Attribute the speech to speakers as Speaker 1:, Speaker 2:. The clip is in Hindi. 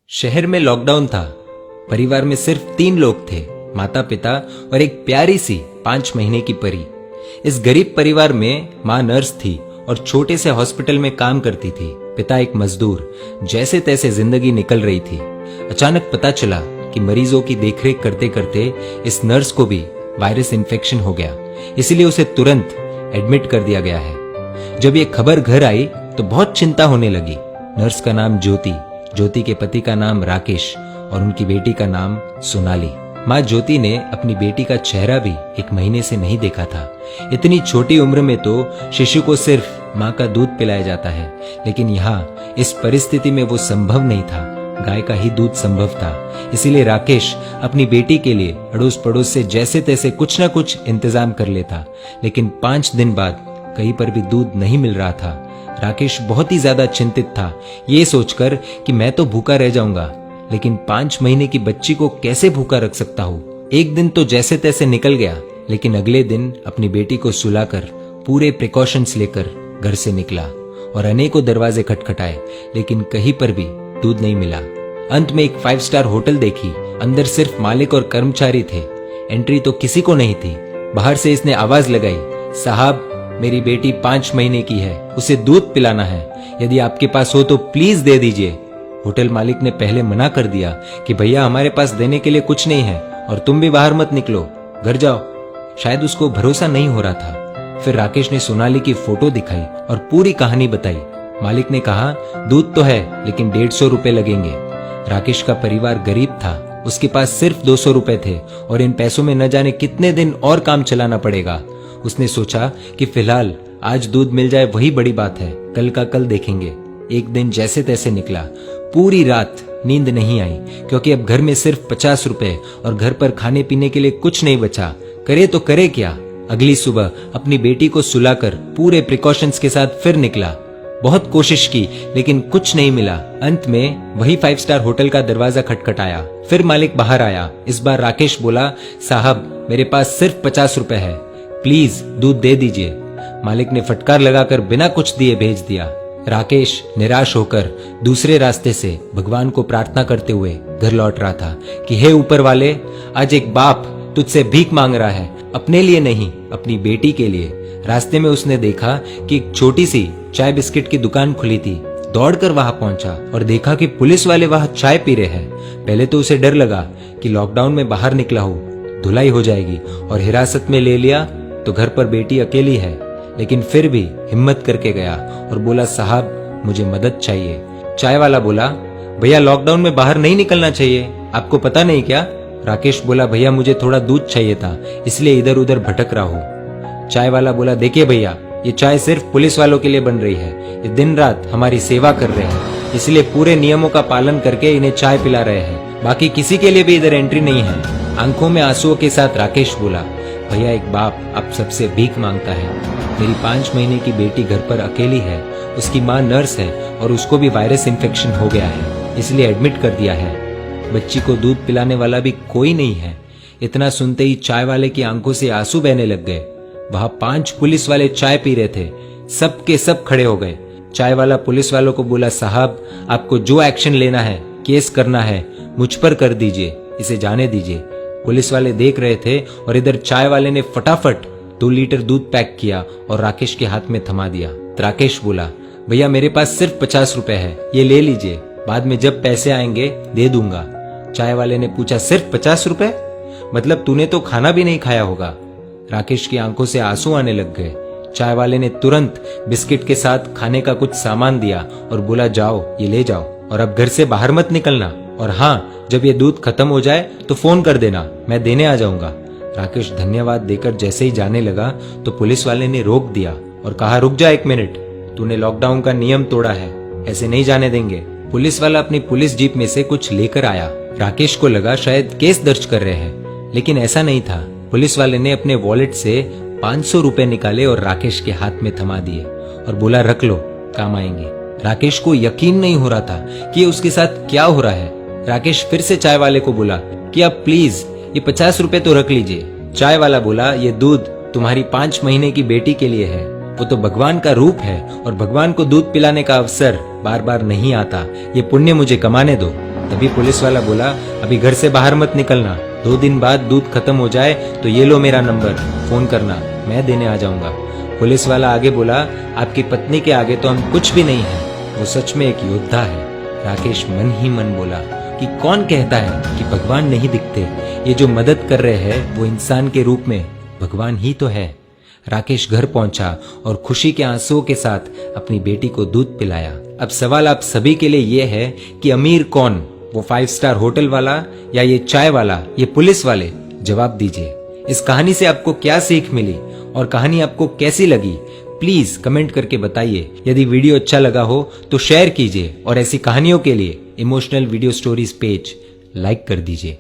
Speaker 1: शहर में लॉकडाउन था। परिवार में सिर्फ 3 लोग थे, माता पिता और एक प्यारी सी 5 महीने की परी। इस गरीब परिवार में माँ नर्स थी और छोटे से हॉस्पिटल में काम करती थी। पिता एक मजदूर। जैसे तैसे जिंदगी निकल रही थी। अचानक पता चला कि मरीजों की देखरेख करते करते इस नर्स को भी वायरस इन्फेक्शन हो गया, इसलिए उसे तुरंत एडमिट कर दिया गया है। जब ये खबर घर आई तो बहुत चिंता होने लगी। नर्स का नाम ज्योति, ज्योति के पति का नाम राकेश और उनकी बेटी का नाम सोनाली। माँ ज्योति ने अपनी बेटी का चेहरा भी 1 महीने से नहीं देखा था। इतनी छोटी उम्र में तो शिशु को सिर्फ माँ का दूध पिलाया जाता है, लेकिन यहाँ इस परिस्थिति में वो संभव नहीं था। गाय का ही दूध संभव था। इसीलिए राकेश अपनी बेटी के लिए अड़ोस पड़ोस से जैसे तैसे कुछ ना कुछ इंतजाम कर लेता, लेकिन 5 दिन बाद कहीं पर भी दूध नहीं मिल रहा था। राकेश बहुत ही ज्यादा चिंतित था, ये सोचकर कि मैं तो भूखा रह जाऊंगा, लेकिन 5 महीने की बच्ची को कैसे भूखा रख सकता हूँ। एक दिन तो जैसे तैसे निकल गया, लेकिन अगले दिन अपनी बेटी को सुलाकर पूरे प्रिकॉशंस लेकर घर से निकला और अनेकों दरवाजे खटखटाए, लेकिन कहीं पर भी दूध नहीं मिला। अंत में एक 5 स्टार होटल देखी। अंदर सिर्फ मालिक और कर्मचारी थे। एंट्री तो किसी को नहीं थी। बाहर से इसने आवाज लगाई, साहब मेरी बेटी 5 महीने की है, उसे दूध पिलाना है, यदि आपके पास हो तो प्लीज दे दीजिए। होटल मालिक ने पहले मना कर दिया कि भैया हमारे पास देने के लिए कुछ नहीं है और तुम भी बाहर मत निकलो, घर जाओ। शायद उसको भरोसा नहीं हो रहा था। फिर राकेश ने सोनाली की फोटो दिखाई और पूरी कहानी बताई। मालिक ने कहा दूध तो है, लेकिन 150 रुपए लगेंगे। राकेश का परिवार गरीब था, उसके पास सिर्फ 200 रुपए थे और इन पैसों में न जाने कितने दिन और काम चलाना पड़ेगा। उसने सोचा कि फिलहाल आज दूध मिल जाए वही बड़ी बात है, कल का कल देखेंगे। एक दिन जैसे तैसे निकला। पूरी रात नींद नहीं आई, क्योंकि अब घर में सिर्फ 50 रुपए और घर पर खाने पीने के लिए कुछ नहीं बचा। करे तो करे क्या। अगली सुबह अपनी बेटी को सुलाकर पूरे प्रिकॉशंस के साथ फिर निकला। बहुत कोशिश की, लेकिन कुछ नहीं मिला। अंत में वही 5 स्टार होटल का दरवाजा खटखटाया। फिर मालिक बाहर आया। इस बार राकेश बोला, साहब मेरे पास सिर्फ 50 रुपए है, प्लीज दूध दे दीजिए। मालिक ने फटकार लगाकर बिना कुछ दिए भेज दिया। राकेश निराश होकर दूसरे रास्ते से भगवान को प्रार्थना करते हुए घर लौट रहा था कि हे ऊपर वाले, आज एक बाप तुझसे भीख मांग रहा है, अपने लिए नहीं अपनी बेटी के लिए। रास्ते में उसने देखा कि एक छोटी सी चाय बिस्किट की दुकान खुली थी। दौड़कर वहां पहुंचा और देखा कि पुलिस वाले वहां चाय पी रहे हैं। पहले तो उसे डर लगा कि लॉकडाउन में बाहर निकला हूं, धुलाई हो जाएगी और हिरासत में ले लिया तो घर पर बेटी अकेली है, लेकिन फिर भी हिम्मत करके गया और बोला, साहब मुझे मदद चाहिए। चाय वाला बोला, भैया लॉकडाउन में बाहर नहीं निकलना चाहिए, आपको पता नहीं क्या। राकेश बोला, भैया मुझे थोड़ा दूध चाहिए था, इसलिए इधर उधर भटक रहा हूँ। चाय वाला बोला, देखिए भैया, ये चाय सिर्फ पुलिस वालों के लिए बन रही है, ये दिन रात हमारी सेवा कर रहे हैं, इसलिए पूरे नियमों का पालन करके इन्हें चाय पिला रहे हैं, बाकी किसी के लिए भी इधर एंट्री नहीं है। आंखों में आंसुओं के साथ राकेश बोला, भैया एक बाप आप सबसे भीख मांगता है। मेरी 5 महीने की बेटी घर पर अकेली है, उसकी माँ नर्स है और उसको भी वायरस इन्फेक्शन हो गया है, इसलिए एडमिट कर दिया है। बच्ची को दूध पिलाने वाला भी कोई नहीं है। इतना सुनते ही चाय वाले की आंखों से आंसू बहने लग गए। वहां 5 पुलिस वाले चाय पी रहे थे। सब के सब खड़े हो गए। चाय वाला पुलिस वालों को बोला, साहब आपको जो एक्शन लेना है, केस करना है, मुझ पर कर दीजिए, इसे जाने दीजिए। पुलिस वाले देख रहे थे और इधर चाय वाले ने फटाफट 2 लीटर दूध पैक किया और राकेश के हाथ में थमा दिया। राकेश बोला, भैया मेरे पास सिर्फ 50 रुपए है, ये ले लीजिए, बाद में जब पैसे आएंगे दे दूंगा। चाय वाले ने पूछा, सिर्फ 50 रुपए? मतलब तूने तो खाना भी नहीं खाया होगा। राकेश की आंखों से आंसू आने लग गए। चाय वाले ने तुरंत बिस्किट के साथ खाने का कुछ सामान दिया और बोला, जाओ ये ले जाओ और अब घर से बाहर मत निकलना, और हाँ जब ये दूध खत्म हो जाए तो फोन कर देना, मैं देने आ जाऊंगा। राकेश धन्यवाद देकर जैसे ही जाने लगा तो पुलिस वाले ने रोक दिया और कहा, रुक जा 1 मिनट, तूने लॉकडाउन का नियम तोड़ा है, ऐसे नहीं जाने देंगे। पुलिस वाला अपनी पुलिस जीप में से कुछ लेकर आया। राकेश को लगा शायद केस दर्ज कर रहे हैं, लेकिन ऐसा नहीं था। पुलिस वाले ने अपने वॉलेट से 500 रुपए निकाले और राकेश के हाथ में थमा दिए और बोला, रख लो, काम आएंगे। राकेश को यकीन नहीं हो रहा था कि ये उसके साथ क्या हो रहा है। राकेश फिर से चाय वाले को बोला कि आप प्लीज ये 50 रुपए तो रख लीजिए। चाय वाला बोला, ये दूध तुम्हारी 5 महीने की बेटी के लिए है, वो तो भगवान का रूप है और भगवान को दूध पिलाने का अवसर बार बार नहीं आता, ये पुण्य मुझे कमाने दो। तभी पुलिस वाला बोला, अभी घर से बाहर मत निकलना, 2 दिन बाद दूध खत्म हो जाए तो ये लो मेरा नंबर, फोन करना, मैं देने आ जाऊंगा। पुलिस वाला आगे बोला, आपकी पत्नी के आगे तो हम कुछ भी नहीं है, वो सच में एक योद्धा है। राकेश मन ही मन बोला कि कौन कहता है कि भगवान नहीं दिखते, ये जो मदद कर रहे हैं वो इंसान के रूप में भगवान ही तो है। राकेश घर पहुंचा और खुशी के आंसुओं के साथ अपनी बेटी को दूध पिलाया। अब सवाल आप सभी के लिए ये है कि अमीर कौन, वो 5 स्टार होटल वाला या ये चाय वाला, ये पुलिस वाले? जवाब दीजिए। इस कहानी से आपको क्या सीख मिली और कहानी आपको कैसी लगी, प्लीज कमेंट करके बताइए। यदि वीडियो अच्छा लगा हो तो शेयर कीजिए और ऐसी कहानियों के लिए emotional video stories page like कर दीजिए।